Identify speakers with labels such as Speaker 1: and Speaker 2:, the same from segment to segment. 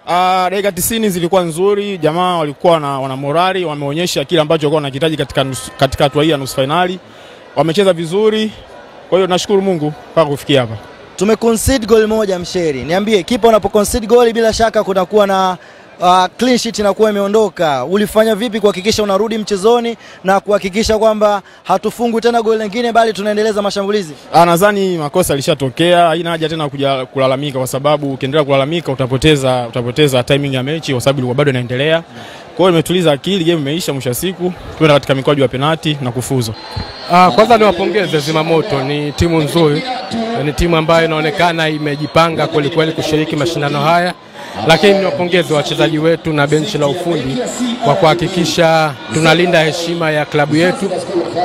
Speaker 1: Dakika 90 zilikuwa nzuri, jamaa walikuwa wana morali, wameonyesha kile ambacho walikuwa wanahitaji katika hatua hii ya nusu finali. Wamecheza vizuri. Kwa hiyo nashukuru Mungu mpaka kufikia hapa.
Speaker 2: Tumeconcede goal moja Msheri. Niambie, kipa unapoconcede goal bila shaka kutakuwa na clean sheet inakuwa imeondoka. Ulifanya vipi kuhakikisha unarudi mchezoni na kuhakikisha kwamba hatufungwi tena goal lingine bali tunaendeleza mashambulizi?
Speaker 1: Nadhani makosa yalishatokea, haina haja tena kuja kulalamika kwa sababu ukiendelea kulalamika utapoteza timing ya mechi kwa sababu bado inaendelea. Kwa hiyo nimetuliza akili, game imeisha, mwisho wa siku tuenda katika mikwaju ya penalti na kufuzu.
Speaker 3: Kwanza niwapongeze Zimamoto, ni timu nzuri, ni timu ambayo inaonekana imejipanga kweli kweli kushiriki mashindano haya. Lakini niwapongeze wachezaji wetu na benchi la ufundi kwa kuhakikisha tunalinda heshima ya klabu yetu,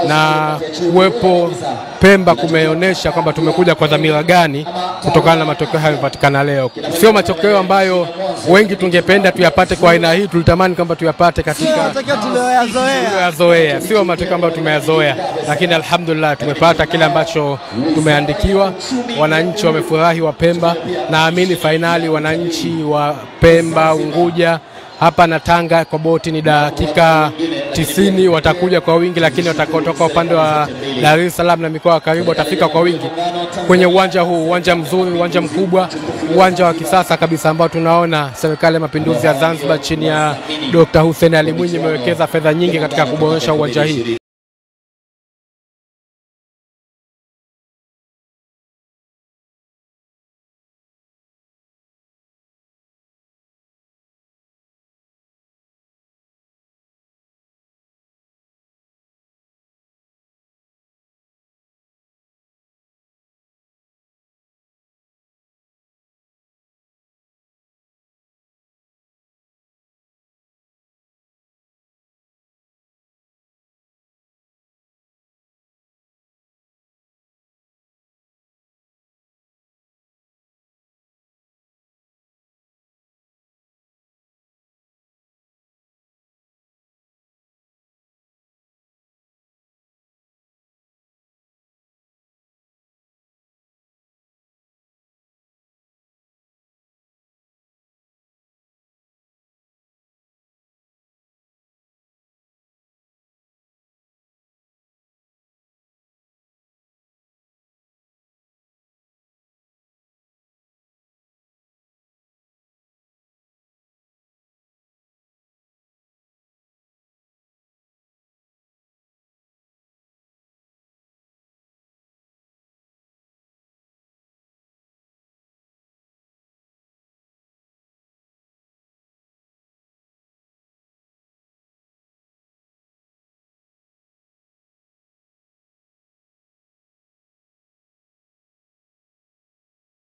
Speaker 3: na kuwepo Pemba kumeonyesha kwamba tumekuja kwa dhamira gani kutokana na matokeo hayo yaliyopatikana leo. Sio matokeo ambayo wengi tungependa tuyapate kwa aina hii, tulitamani kwamba tuyapate katika tuliyoyazoea. Sio matokeo ambayo tumeyazoea, lakini alhamdulillah tumepata kile ambacho tumeandikiwa. Wananchi wamefurahi wa Pemba, naamini finali wananchi wa Pemba, Unguja hapa na Tanga kwa boti ni dakika 90 watakuja kwa wingi, lakini watakaotoka upande wa Dar es Salaam na mikoa karibu watafika kwa wingi kwenye uwanja huu, uwanja mzuri, uwanja mkubwa, uwanja wa kisasa kabisa ambao tunaona Serikali ya Mapinduzi ya Zanzibar chini ya Dr. Hussein Ali Mwinyi imewekeza fedha nyingi katika kuboresha uwanja hii.